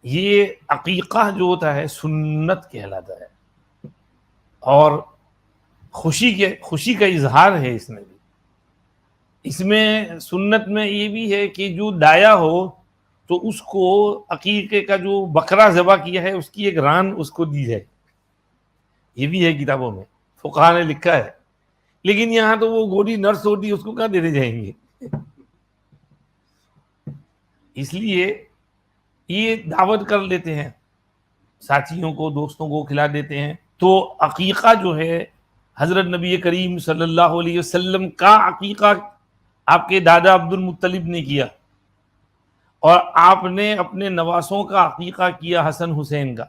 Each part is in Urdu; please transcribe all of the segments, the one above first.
یہ عقیقہ جو ہوتا ہے سنت کہلاتا ہے، اور خوشی کا اظہار ہے اس میں بھی۔ اس میں سنت میں یہ بھی ہے کہ جو دایا ہو تو اس کو عقیقے کا جو بکرا ذبح کیا ہے اس کی ایک ران اس کو دی جائے، یہ بھی ہے کتابوں میں، فقہاء نے لکھا ہے۔ لیکن یہاں تو وہ گوری نرس ہوتی ہے، اس کو کہاں دینے جائیں گے؟ اس لیے یہ دعوت کر لیتے ہیں، ساتھیوں کو دوستوں کو کھلا دیتے ہیں۔ تو عقیقہ جو ہے حضرت نبی کریم صلی اللہ علیہ وسلم کا عقیقہ آپ کے دادا عبد المطلب نے کیا، اور آپ نے اپنے نواسوں کا عقیقہ کیا حسن حسین کا۔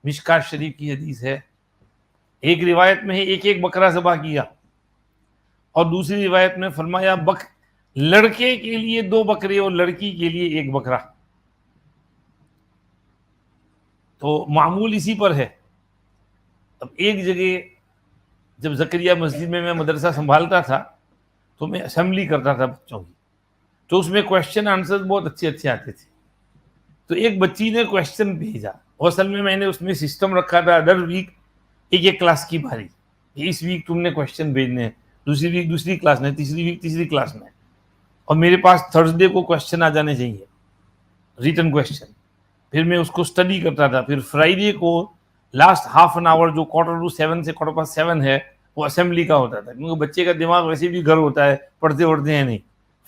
مشکات شریف کی حدیث ہے، ایک روایت میں ہے ایک ایک بکرا ذبح کیا، اور دوسری روایت میں فرمایا لڑکے کے لیے 2 بکرے اور لڑکی کے لیے 1 بکرا۔ تو معمول اسی پر ہے۔ اب ایک جگہ جب زکریا مسجد میں مدرسہ سنبھالتا تھا تو میں اسمبلی کرتا تھا بچوں کی، تو اس میں کویشچن آنسر بہت اچھے آتے تھے۔ تو ایک بچی نے کویشچن بھیجا، اور اصل میں نے اس میں سسٹم رکھا تھا ہر ویک ایک کلاس کی باری، اس ویک تم نے کویشچن بھیجنے ہیں، دوسری ویک دوسری کلاس میں، تیسری ویک تیسری کلاس میں، اور میرے پاس تھرسڈے کو کویشچن آ جانے چاہیے، ریٹن کویشچن۔ پھر میں اس کو اسٹڈی کرتا تھا، پھر فرائیڈے کو لاسٹ ہاف این آور جو 6:45 سے 7:15 ہے وہ اسمبلی کا ہوتا تھا، کیونکہ بچے کا دماغ ویسے بھی گھر ہوتا ہے، پڑھتے ہیں نہیں،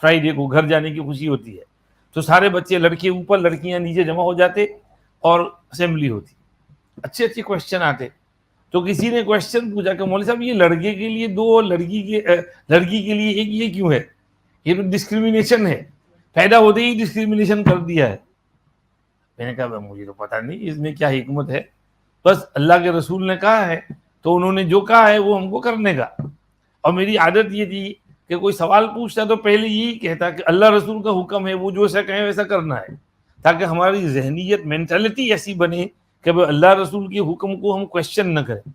فرائیڈے کو گھر جانے کی خوشی ہوتی ہے، تو سارے بچے لڑکے اوپر لڑکیاں نیچے جمع ہو جاتے اور اسمبلی ہوتی، اچھے کویشچن آتے۔ تو کسی نے کویشچن پوچھا کہ مولوی صاحب یہ لڑکے کے لیے 2 اور لڑکی کے لیے 1 یہ کیوں ہے؟ یہ تو ڈسکریمنیشن ہے، پیدا ہوتے ہی ڈسکریمنیشن کر دیا ہے۔ میں نے کہا مجھے تو پتہ نہیں اس میں کیا حکمت ہے، بس اللہ کے رسول نے کہا ہے تو انہوں نے جو کہا ہے وہ ہم کو کرنے کا۔ اور میری عادت یہ تھی کہ کوئی سوال پوچھتا تو پہلے یہی کہتا کہ اللہ رسول کا حکم ہے، وہ جو ایسا کہیں ویسا کرنا ہے، تاکہ ہماری ذہنیت مینٹلٹی ایسی بنے کہ اللہ رسول کے حکم کو ہم کویشچن نہ کریں،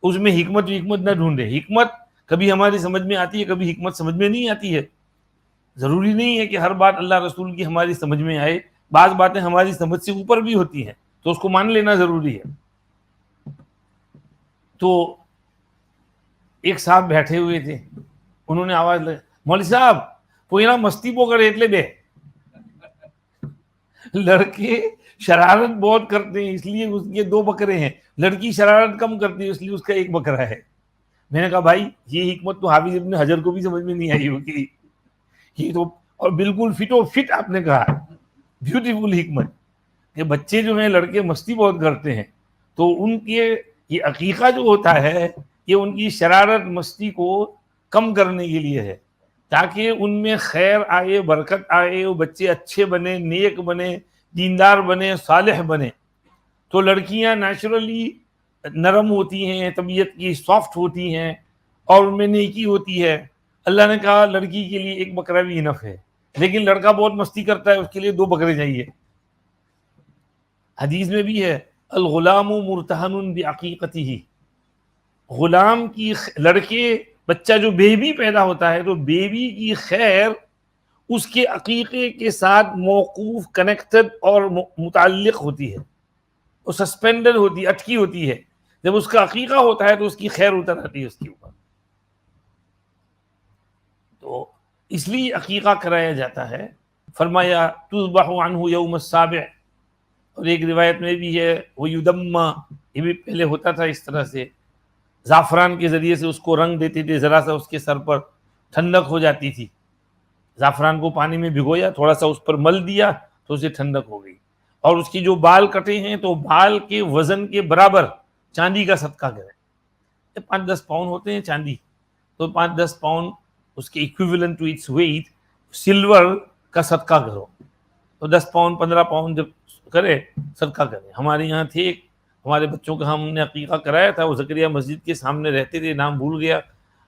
اس میں حکمت نہ ڈھونڈے۔ حکمت کبھی ہماری سمجھ میں آتی ہے، کبھی حکمت سمجھ میں نہیں آتی ہے۔ ضروری نہیں ہے کہ ہر بات اللہ رسول کی ہماری سمجھ میں آئے، بعض باتیں ہماری سمجھ سے اوپر بھی ہوتی ہیں تو اس کو مان لینا ضروری ہے۔ تو ایک صاحب بیٹھے ہوئے تھے، انہوں نے آواز لگائی، مولوی صاحب پوئنا مستی پو کر ایٹلے دے۔ لڑکے شرارت بہت کرتے ہیں اس لیے اس کے 2 بکرے ہیں، لڑکی شرارت کم کرتی ہے اس لیے اس کا 1 بکرا ہے۔ میں نے کہا بھائی یہ حکمت تو حافظ ابن حجر کو بھی سمجھ میں نہیں آئی ہوگی، یہ تو اور بالکل فٹ آپ نے کہا بیوٹیفل حکمت، کہ بچے جو ہیں لڑکے مستی بہت کرتے ہیں، تو ان کے یہ عقیقہ جو ہوتا ہے یہ ان کی شرارت مستی کو کم کرنے کے لیے ہے، تاکہ ان میں خیر آئے، برکت آئے، وہ بچے اچھے بنے، نیک بنے، دیندار بنے، صالح بنے۔ تو لڑکیاں نیچرلی نرم ہوتی ہیں، طبیعت کی سافٹ ہوتی ہیں، اور ان میں نیکی ہوتی ہے۔ اللہ نے کہا لڑکی کے لیے 1 بکرا بھی انف ہے، لیکن لڑکا بہت مستی کرتا ہے اس کے لیے 2 بکرے چاہیے۔ حدیث میں بھی ہے الغلام مرتہن بعقیقتہ، غلام کی لڑکے بچہ جو بیبی پیدا ہوتا ہے تو بیبی کی خیر اس کے عقیقے کے ساتھ موقوف، کنیکٹڈ اور متعلق ہوتی ہے، وہ سسپینڈڈ ہوتی ہے، اٹکی ہوتی ہے۔ جب اس کا عقیقہ ہوتا ہے تو اس کی خیر اتر آتی ہے اس کے اوپر۔ تو اس لیے عقیقہ کرایا جاتا ہے۔ فرمایا تذبح عنہ یوم السابع، اور ایک روایت میں بھی ہے ویدمّ، یہ بھی پہلے ہوتا تھا اس طرح سے، زعفران کے ذریعے سے اس کو رنگ دیتے تھے، ذرا سا اس کے سر پر ٹھنڈک ہو جاتی تھی، زعفران کو پانی میں بھگویا، تھوڑا سا اس پر مل دیا تو اسے ٹھنڈک ہو گئی۔ اور اس کی جو بال کٹے ہیں تو بال کے وزن کے برابر چاندی کا صدقہ کرے، 5-10 پاؤنڈ ہوتے ہیں چاندی، تو 5-10 پاؤنڈ اس کے equivalent to its weight silver کا صدقہ کرو، تو 10 پاؤنڈ 15 پاؤنڈ جب کرے صدقہ کرے۔ ہمارے یہاں تھے ایک، ہمارے بچوں کا ہم نے عقیقہ کرایا تھا، وہ زکریا مسجد کے سامنے رہتے تھے، نام بھول گیا،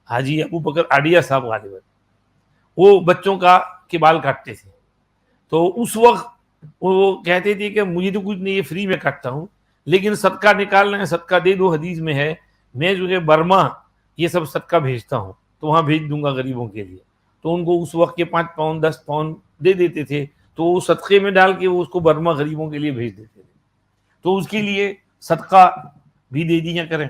حاجی ابو بکر آڈیا صاحب غالباً، وہ بچوں کے بال کاٹتے تھے۔ تو اس وقت وہ کہتے تھے کہ مجھے تو کچھ نہیں، یہ فری میں کاٹتا ہوں، لیکن صدقہ نکالنا ہے، صدقہ دے دو، حدیث میں ہے، میں جو ہے برما یہ سب صدقہ بھیجتا ہوں تو وہاں بھیج دوں گا غریبوں کے لیے۔ تو ان کو اس وقت کے 5 پاؤنڈ 10 پاؤنڈ دے دیتے تھے، تو وہ صدقے میں ڈال کے وہ اس کو برما غریبوں کے لیے بھیج دیتے تھے. تو اس کے لیے صدقہ بھی دے دیا کریں.